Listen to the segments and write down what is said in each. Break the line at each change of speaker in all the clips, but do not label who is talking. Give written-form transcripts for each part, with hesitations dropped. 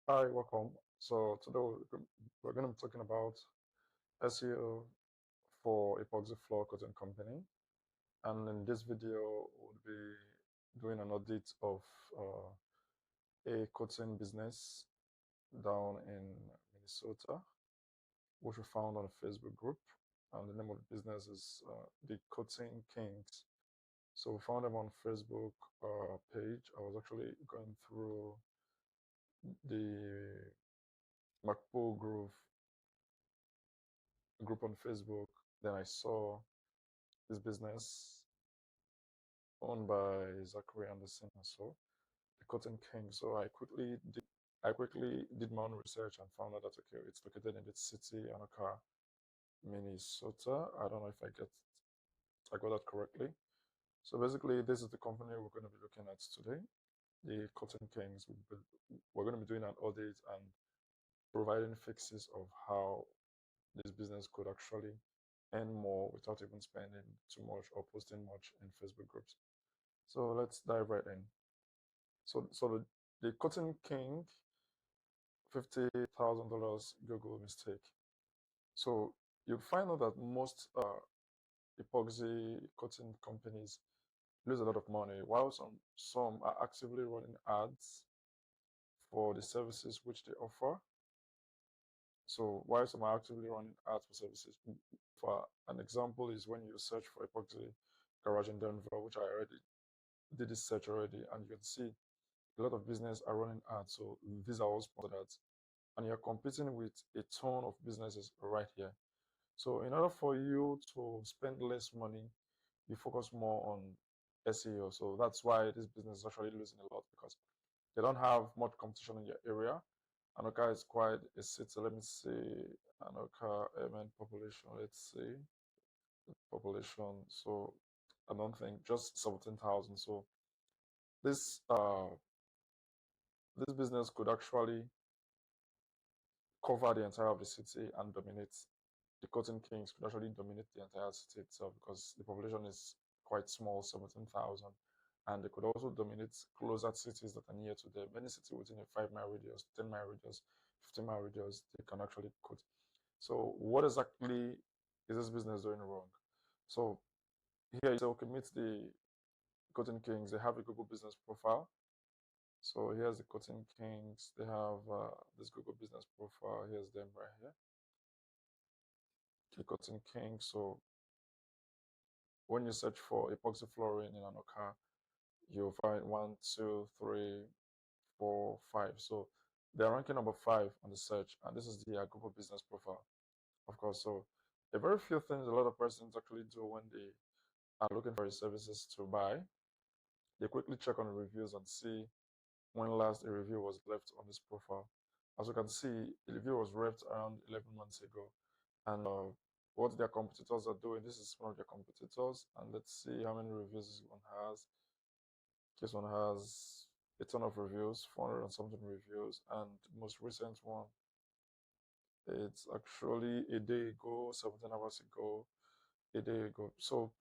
Hi, welcome. So today we're going to be talking about SEO for Epoxy floor coating company. And in this video, we'll be doing an audit of a coating business down in Minnesota, which we found on a Facebook group. And the name of the business is the Coating Kings. So we found them on Facebook page. I was actually going through the MacPo group on Facebook. Then I saw this business owned by Zachary Anderson and so the Cotton King. So I quickly did my own research and found out that okay, it's located in the city, Anoka, Minnesota. I don't know if I got that correctly. So basically, this is the company we're going to be looking at today. The Cotton Kings. We're going to be doing an audit and providing fixes of how this business could actually earn more without even spending too much or posting much in Facebook groups. So let's dive right in. So the Cotton King, $50,000 Google mistake. So you find out that most epoxy cotton companies lose a lot of money, while some are actively running ads for the services which they offer. So while some are actively running ads for services, for an example is when you search for epoxy garage in Denver, which I already did this search already, and you can see a lot of business are running ads. So these are all sponsored ads, and you're competing with a ton of businesses right here. So in order for you to spend less money, you focus more on SEO. So that's why this business is actually losing a lot because they don't have much competition in your area. Anoka is quite a city. Let me see. Anoka population. Let's see the population. So I don't think just 17,000. So this this business could actually cover the entire of the city and dominate. The Cotton Kings could actually dominate the entire city itself because the population is quite small, 17,000. And they could also dominate closer cities that are near to them. Any city within a 5 mile radius, 10 mile radius, 15 mile radius, they can actually coat. So what exactly is this business doing wrong? So here you say, okay, meet the Cotton Kings. They have a Google business profile. So here's the Cotton Kings. They have this Google business profile. Here's them right here. The Cotton Kings. So when you search for epoxy flooring in Anoka, you'll find 1, 2, 3, 4, 5. So they're ranking number 5 on the search, and this is the Google business profile, of course. So a very few things a lot of persons actually do when they are looking for services to buy. They quickly check on the reviews and see when last a review was left on this profile. As you can see, the review was left around 11 months ago, and what their competitors are doing. This is one of their competitors, and let's see how many reviews this one has. This one has a ton of reviews, 400 and something reviews, and the most recent one, it's actually a day ago, 17 hours ago, a day ago. So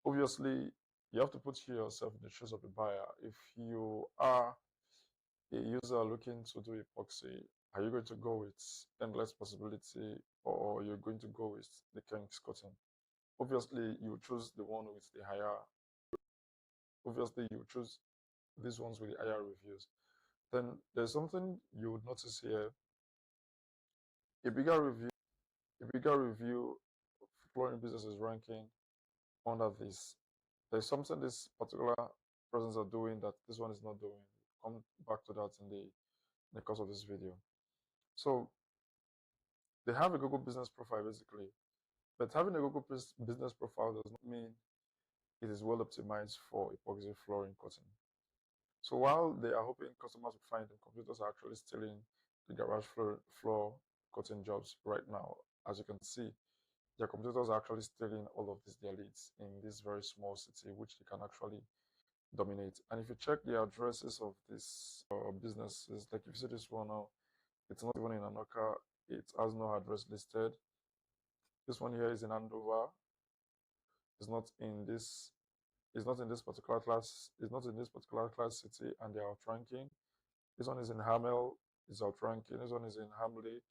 obviously, you have to put yourself in the shoes of the buyer. If you are a user looking to do epoxy, are you going to go with endless possibility or you're going to go with the King's cotton? Obviously, you choose the one with the higher, obviously, you choose these ones with the higher reviews. Then there's something you would notice here. A bigger review, a bigger review flooring business is ranking under this. There's something this particular persons are doing that this one is not doing. We'll come back to that in the course of this video. So they have a Google business profile basically, but having a Google business profile does not mean it is well optimized for epoxy flooring cotton. So while they are hoping customers will find them, computers are actually stealing the garage floor cutting jobs right now. As you can see, their competitors are actually stealing all of these their leads in this very small city, which they can actually dominate. And if you check the addresses of these businesses, like if you see this one now, it's not even in Anoka, it has no address listed. This one here is in Andover. It's not in this. It's not in this particular class. It's not in this particular class city, and they are outranking. This one is in Hamel. is outranking. This one is in Ham Lake.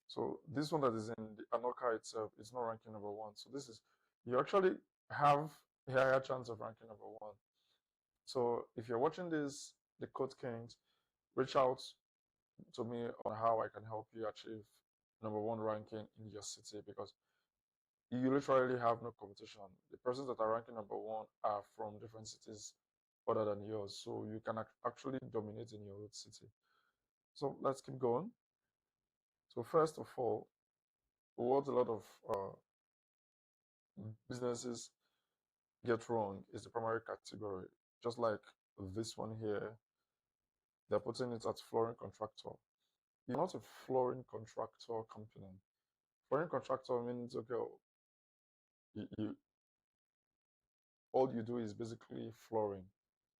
So this one that is in the Anoka itself is not ranking number one. So this is, you actually have a higher chance of ranking number one. So if you're watching this, the Code Kings, reach out to me on how I can help you achieve number one ranking in your city, because you literally have no competition. The persons that are ranking number one are from different cities other than yours. So you can actually dominate in your own city. So let's keep going. So first of all, what a lot of businesses get wrong is the primary category. Just like this one here, they're putting it at flooring contractor. You're not a flooring contractor company. Flooring contractor means, okay, you all you do is basically flooring.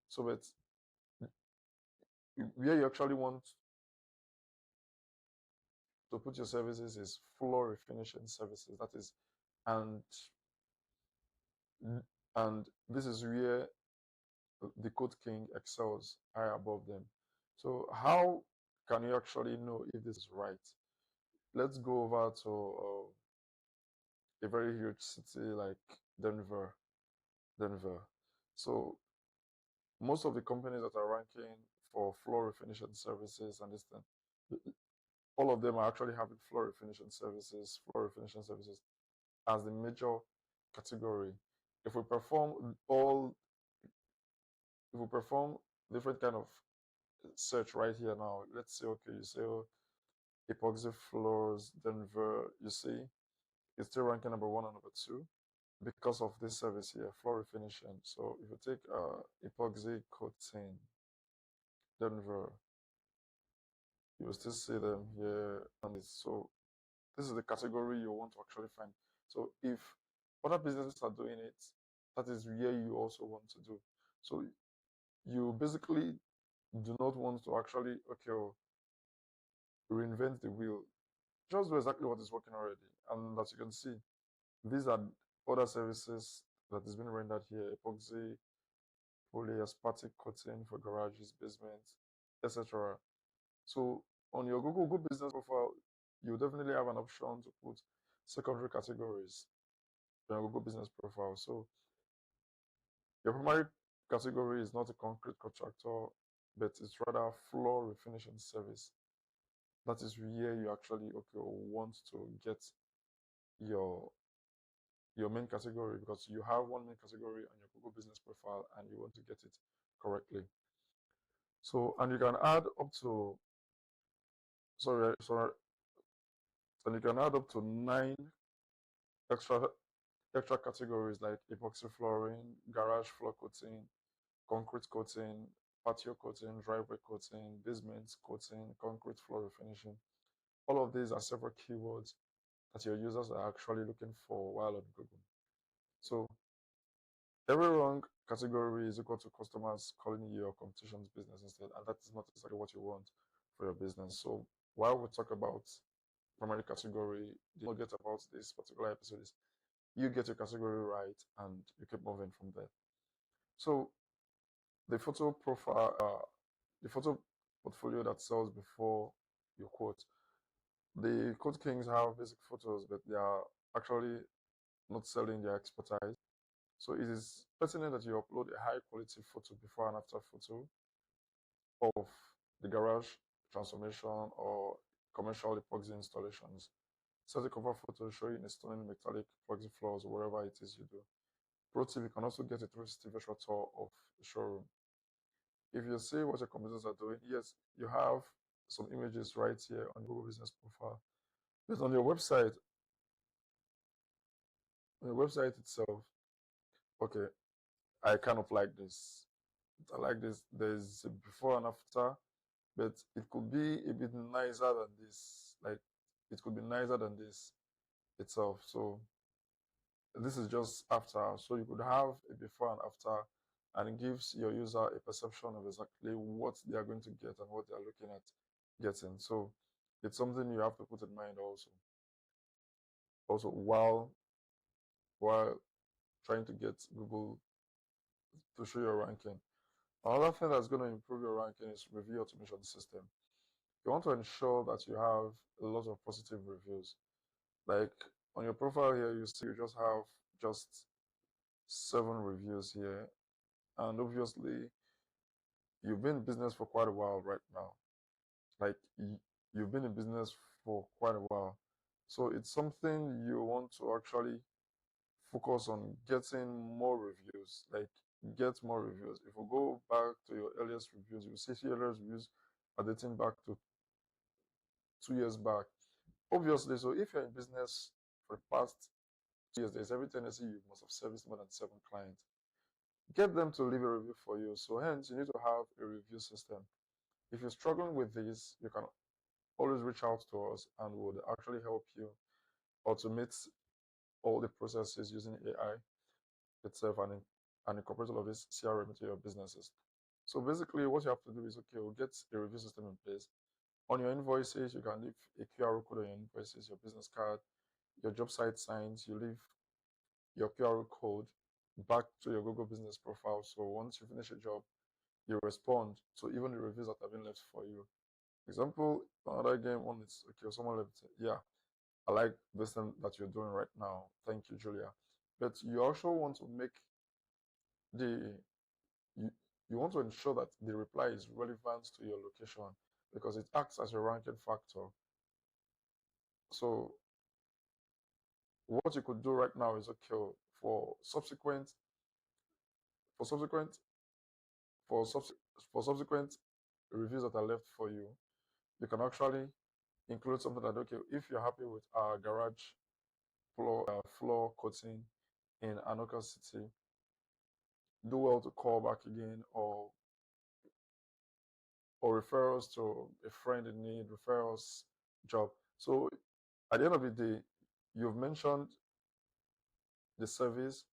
So but where you actually want to put your services is floor refinishing services. That is, and and this is where the Code King excels high above them. So how can you actually know if this is right? Let's go over to a very huge city like Denver. Denver. So most of the companies that are ranking for floor refinishing services and this thing, all of them are actually having floor refinishing services as the major category. If we perform all, if we perform different kind of search right here now, let's say, okay, you say, oh, epoxy floors, Denver, you see, it's still ranking number one and number two because of this service here, floor refinishing. So if you take epoxy coating, Denver, you will still see them here. And so this is the category you want to actually find. So if other businesses are doing it, that is where you also want to do. So you basically do not want to actually, okay, reinvent the wheel. Just do exactly what is working already. And as you can see, these are other services that is being rendered here: epoxy, polyaspartic coating for garages, basements, etc. So on your Google Business profile, you definitely have an option to put secondary categories on your Google Business profile. So your primary category is not a concrete contractor, but it's rather floor refinishing service. That is where you actually want to get your main category, because you have one main category on your Google Business profile and you want to get it correctly. So, and you can add up to, sorry, and you can add up to 9 extra categories like epoxy flooring, garage floor coating, concrete coating, patio coating, driveway coating, basement coating, concrete floor refinishing. All of these are several keywords that your users are actually looking for while on Google. So every wrong category is equal to customers calling you your competition's business instead, and that is not exactly what you want for your business. So while we talk about primary category, the nugget about this particular episode is you get your category right and you keep moving from there. So the photo profile, the photo portfolio that sells before your quote. The Code Kings have basic photos, but they are actually not selling their expertise. So it is pertinent that you upload a high quality photo before and after photo of the garage transformation or commercial epoxy installations. Set a cover photo showing a stunning metallic epoxy floors or wherever it is you do. Pro tip, you can also get a 360 virtual tour of the showroom. If you see what your competitors are doing, yes, you have some images right here on Google Business Profile. But on your website itself, okay, I kind of like this. I like this. There's a before and after, but it could be a bit nicer than this. Like, it could be nicer than this itself. So this is just after. So you could have a before and after, and it gives your user a perception of exactly what they are going to get and what they are looking at getting. So it's something you have to put in mind also. Also, while trying to get Google to show your ranking. Another thing that's going to improve your ranking is review automation system. you want to ensure that you have a lot of positive reviews. Like on your profile here, you see you just have just 7 reviews here. And obviously, you've been in business for quite a while right now. Like you've been in business for quite a while. So it's something you want to actually focus on getting more reviews. Like get more reviews. If we go back to your earliest reviews, you see your earliest reviews are dating back to 2 years back. Obviously, so if you're in business for the past 2 years, there's every tendency you must have serviced more than 7 clients. Get them to leave a review for you. So hence, you need to have a review system. If you're struggling with this, you can always reach out to us and we'll actually help you automate all the processes using AI itself and incorporate all of this CRM into your businesses. So basically, what you have to do is, okay, we'll get a review system in place. On your invoices, you can leave a QR code on your invoices, your business card, your job site signs, you leave your QR code back to your Google business profile. So once you finish a job, you respond to even the reviews that have been left for you. Example, another game one is, okay, someone left, yeah, I like this thing that you're doing right now. Thank you, Julia. But you also want to make the you, you want to ensure that the reply is relevant to your location because it acts as a ranking factor. So what you could do right now is, okay, for subsequent for subsequent for subs- for subsequent reviews that are left for you, you can actually include something that, okay, if you're happy with our garage floor coating in Anoka City, do well to call back again or refer us to a friend in need, refer us job. So at the end of the day, you've mentioned the service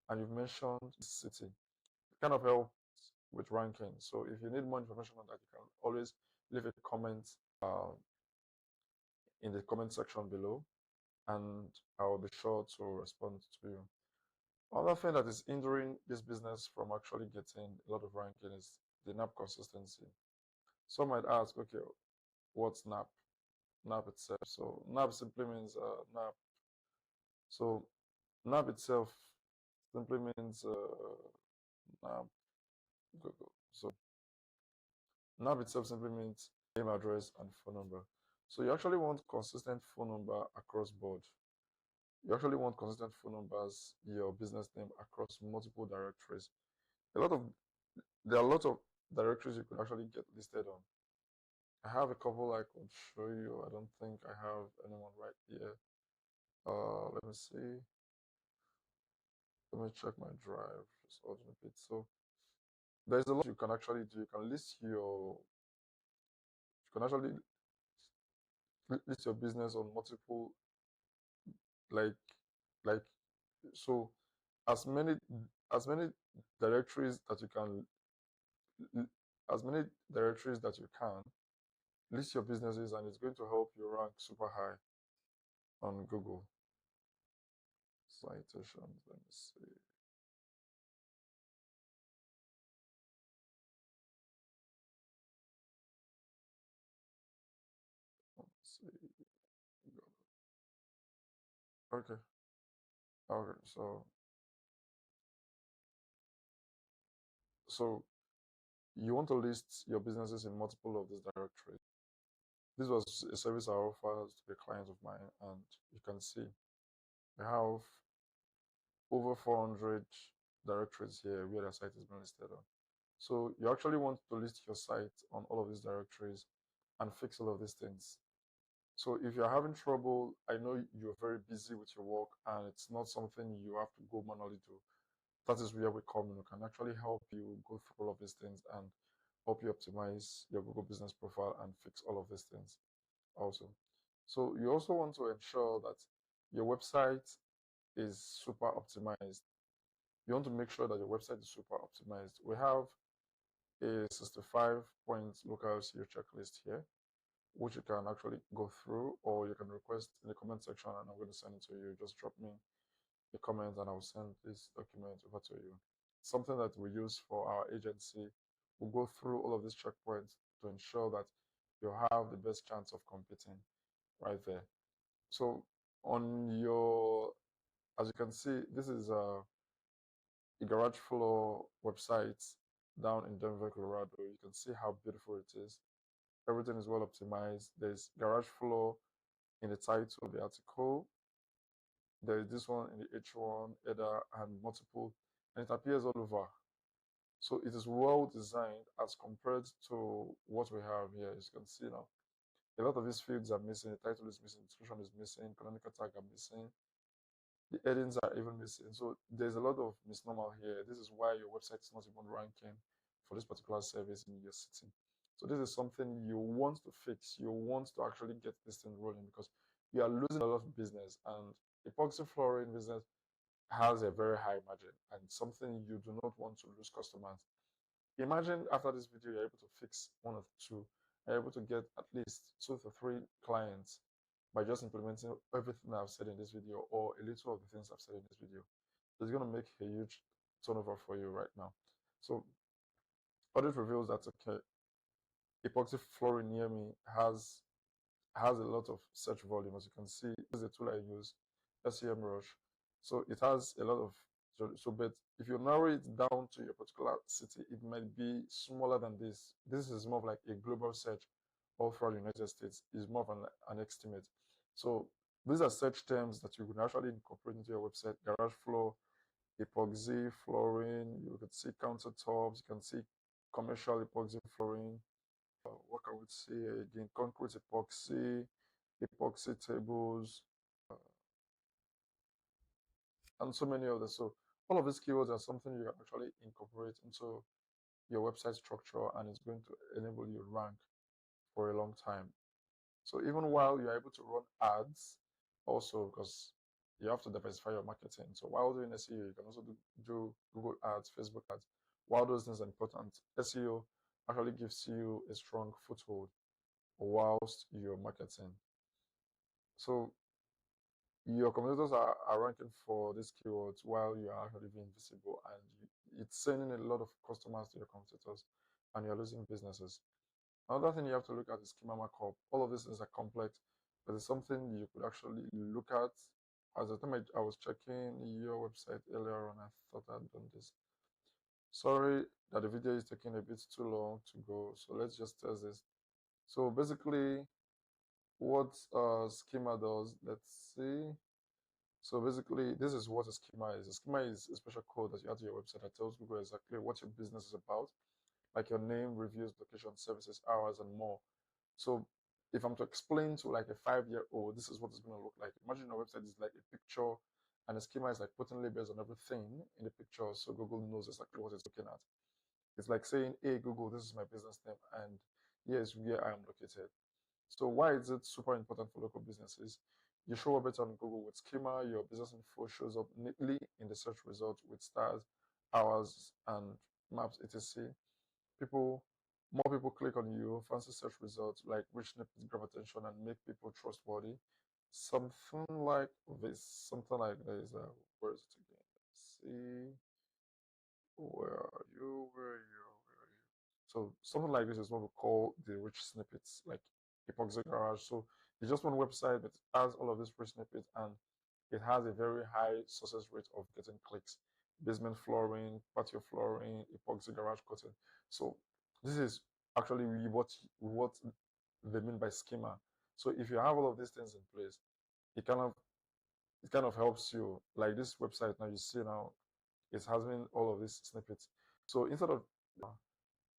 and you've mentioned the city. It kind of helps with ranking. So if you need more information on that, you can always leave a comment uh, in the comment section below, and I will be sure to respond to you. Another thing that is hindering this business from actually getting a lot of ranking is the NAP consistency. Some might ask, okay, what's NAP? NAP itself. So NAP simply means NAP. So NAP itself simply means NAP. Google. So NAP itself simply means name, address, and phone number. So you actually want consistent phone number across board. You actually want consistent phone numbers, your business name across multiple directories. A lot of There are a lot of directories you could actually get listed on. I have a couple I could show you. I don't think I have anyone right here. Let me see. Let me check my drive. Just open it. So there's a lot you can actually do. You can list your. You can actually list your business on multiple, like, like, so as many as many directories that you can, as many directories that you can list your businesses, and it's going to help you rank super high on Google. Citations. Let me see. Let's see. Okay. Okay. So you want to list your businesses in multiple of these directories. This was a service I offered to a client of mine, and you can see I have over 400 directories here where the site is being listed on. So you actually want to list your site on all of these directories and fix all of these things. So if you're having trouble, I know you're very busy with your work and it's not something you have to go manually do. That is where we come in. We can actually help you go through all of these things and help you optimize your Google business profile and fix all of these things also. So you also want to ensure that your website is super optimized. You want to make sure that your website is super optimized. We have a 65-point local SEO checklist here, which you can actually go through, or you can request in the comment section and I'm going to send it to you. Just drop me a comment and I'll send this document over to you. Something that we use for our agency. We'll go through all of these checkpoints to ensure that you have the best chance of competing right there. So on your, as you can see, this is a garage floor website down in Denver, Colorado. You can see how beautiful it is. Everything is well optimized. There's garage floor in the title of the article. There is this one in the H1 header and multiple, and it appears all over. So it is well designed as compared to what we have here. As you can see now, a lot of these fields are missing. The title is missing, description is missing, canonical tag are missing, the headings are even missing. So there's a lot of misnomer here. This is why your website is not even ranking for this particular service in your city. So this is something you want to fix. You want to actually get this thing rolling because you are losing a lot of business, and epoxy flooring business has a very high margin and something you do not want to lose customers. Imagine after this video, you're able to fix one or two, you're able to get at least 2 to 3 clients by just implementing everything I've said in this video or a little of the things I've said in this video. It's going to make a huge turnover for you right now. So audit reveals that, okay, epoxy flooring near me has a lot of search volume. As you can see, this is a tool I use, SEMrush. So it has a lot of, but if you narrow it down to your particular city, it might be smaller than this. This is more of like a global search all throughout the United States. Is more of an estimate. So these are search terms that you can actually incorporate into your website. Garage floor, epoxy flooring, you can see countertops, you can see commercial epoxy flooring, what can we say again? Concrete epoxy, epoxy tables, uh, and so many others. So all of these keywords are something you can actually incorporate into your website structure, and it's going to enable you to rank for a long time. So even while you're able to run ads, also because you have to diversify your marketing. So while doing SEO, you can also do Google ads, Facebook ads. While those things are important, SEO actually gives you a strong foothold whilst you're marketing. So your competitors are ranking for these keywords while you are actually being visible, and it's sending a lot of customers to your competitors, and you're losing businesses. Another thing you have to look at is schema markup. All of these things are complex, but it's something you could actually look at. As the time I was checking your website earlier on, I thought I'd done this. Sorry that the video is taking a bit too long to go, so let's just test this. So basically, what schema does, let's see. So basically, this is what a schema is. A schema is a special code that you add to your website that tells Google exactly what your business is about, like your name, reviews, location, services, hours, and more. So if I'm to explain to like a 5-year-old, this is what it's going to look like. Imagine your website is like a picture, and a schema is like putting labels on everything in the picture so Google knows exactly what it's looking at. It's like saying, hey, Google, this is my business name, and here's where I am located. So why is it super important for local businesses? You show up better on Google with schema, your business info shows up neatly in the search results with stars, hours, and maps, etc. More people click on you, fancy search results like rich snippets grab attention and make people trustworthy. Something like this. Something like this. Where is it again? Let's see. Where are you? Where are you? Where are you? So something like this is what we call the rich snippets, like Epoxy Garage. So it's just one website, but it has all of these rich snippets, and it has a very high success rate of getting clicks. Basement flooring, patio flooring, Epoxy Garage curtain. So this is actually what they mean by schema. So if you have all of these things in place, it kind of helps you. Like this website now, you see now is having all of these snippets. So instead of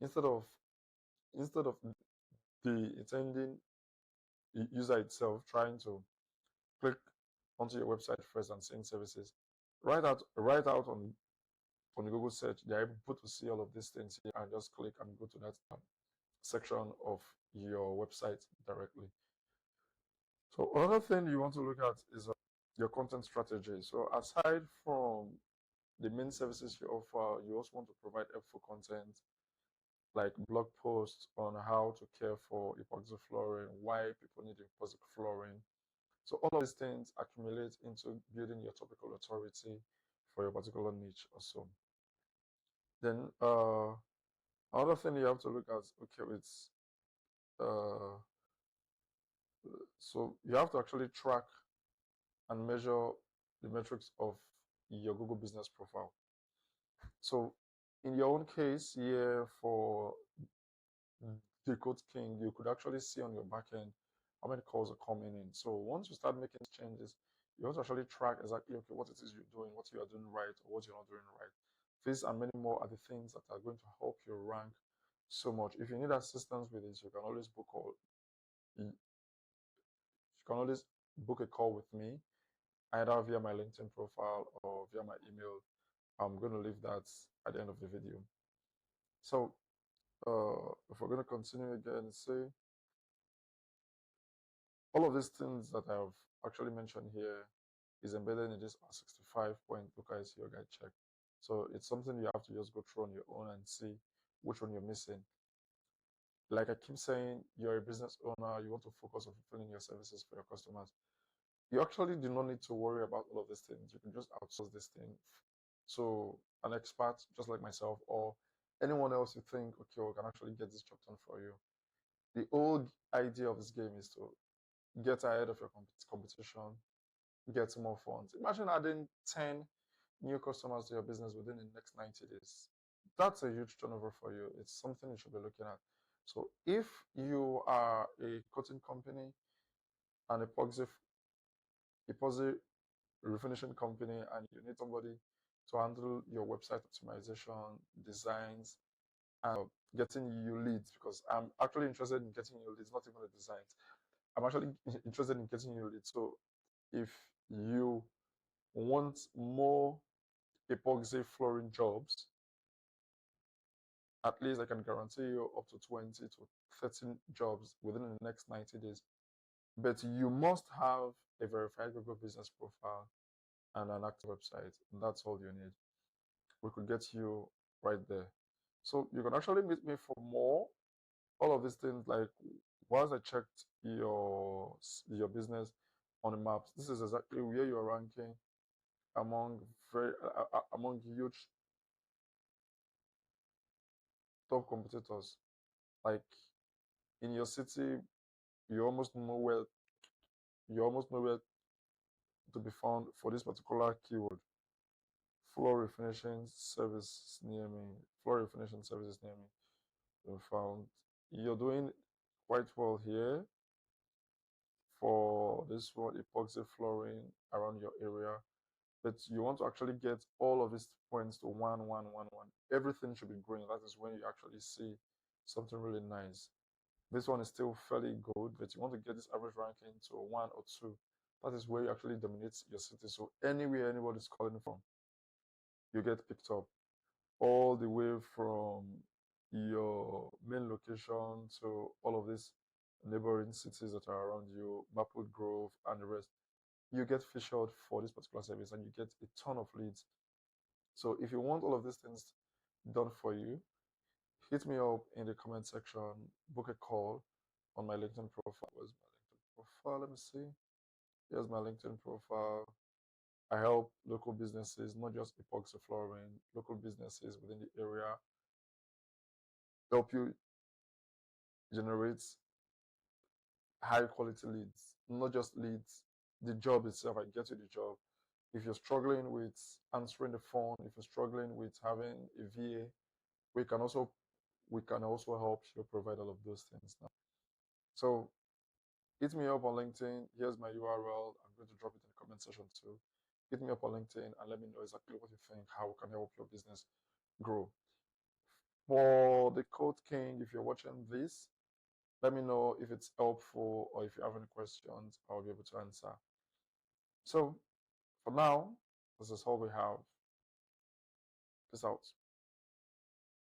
instead of the intending user itself trying to click onto your website first and seeing services, right out on the Google search, they're able to see all of these things here and just click and go to that section of your website directly. So another thing you want to look at is your content strategy. So aside from the main services you offer, you also want to provide helpful content like blog posts on how to care for epoxy flooring, why people need epoxy flooring. So all of these things accumulate into building your topical authority for your particular niche or so. Then another thing you have to look at, okay, it's so you have to actually track and measure the metrics of your Google business profile. So in your own case here for the Code King, you could actually see on your backend how many calls are coming in. So once you start making changes, you have to actually track exactly, okay, what it is you're doing, what you are doing right, or what you're not doing right. These and many more are the things that are going to help you rank so much. If you need assistance with this, you can always book a call with me, either via my LinkedIn profile or via my email. I'm going to leave that at the end of the video. So if we're going to continue again, say all of these things that I've actually mentioned here is embedded in this 65-point Local SEO guide check. So it's something you have to just go through on your own and see which one you're missing. Like I keep saying, you're a business owner, you want to focus on fulfilling your services for your customers. You actually do not need to worry about all of these things. You can just outsource this thing to an expert just like myself or anyone else you think, okay, we can actually get this job done for you. The whole idea of this game is to get ahead of your competition, get more funds. Imagine adding 10 new customers to your business within the next 90 days. That's a huge turnover for you. It's something you should be looking at. So if you are a coating company, an epoxy refinishing company, and you need somebody to handle your website optimization, designs, and getting you leads, because I'm actually interested in getting you leads, not even the designs. I'm actually interested in getting you leads. So if you want more epoxy flooring jobs, at least I can guarantee you up to 20 to 13 jobs within the next 90 days. But you must have a verified Google business profile and an active website. And that's all you need. We could get you right there. So you can actually meet me for more. All of these things, like once I checked your business on the maps, this is exactly where you're ranking among among huge top competitors. Like in your city, you almost know where to be found for this particular keyword. Floor refinishing service near me. Floor refinishing services near me. You found you're doing quite well here for this one, epoxy flooring around your area. But you want to actually get all of these points to 1, 1, 1, 1. Everything should be green. That is when you actually see something really nice. This one is still fairly good, but you want to get this average ranking to 1 or 2. That is where you actually dominate your city. So anywhere anybody's calling from, you get picked up all the way from your main location to all of these neighboring cities that are around you, Maple Grove and the rest. You get featured for this particular service and you get a ton of leads. So if you want all of these things done for you, hit me up in the comment section, book a call on my LinkedIn profile. Where's my LinkedIn profile? Let me see. Here's my LinkedIn profile. I help local businesses, not just epoxy flooring, local businesses within the area, help you generate high quality leads, not just leads, the job itself. I get you the job. If you're struggling with answering the phone, if you're struggling with having a VA, we can also help you provide all of those things now. So hit me up on LinkedIn. Here's my URL. I'm going to drop it in the comment section too. Hit me up on LinkedIn and let me know exactly what you think, how we can help your business grow. For the Code King, if you're watching this, let me know if it's helpful or if you have any questions, I'll be able to answer. So for now, this is all we have. Peace out.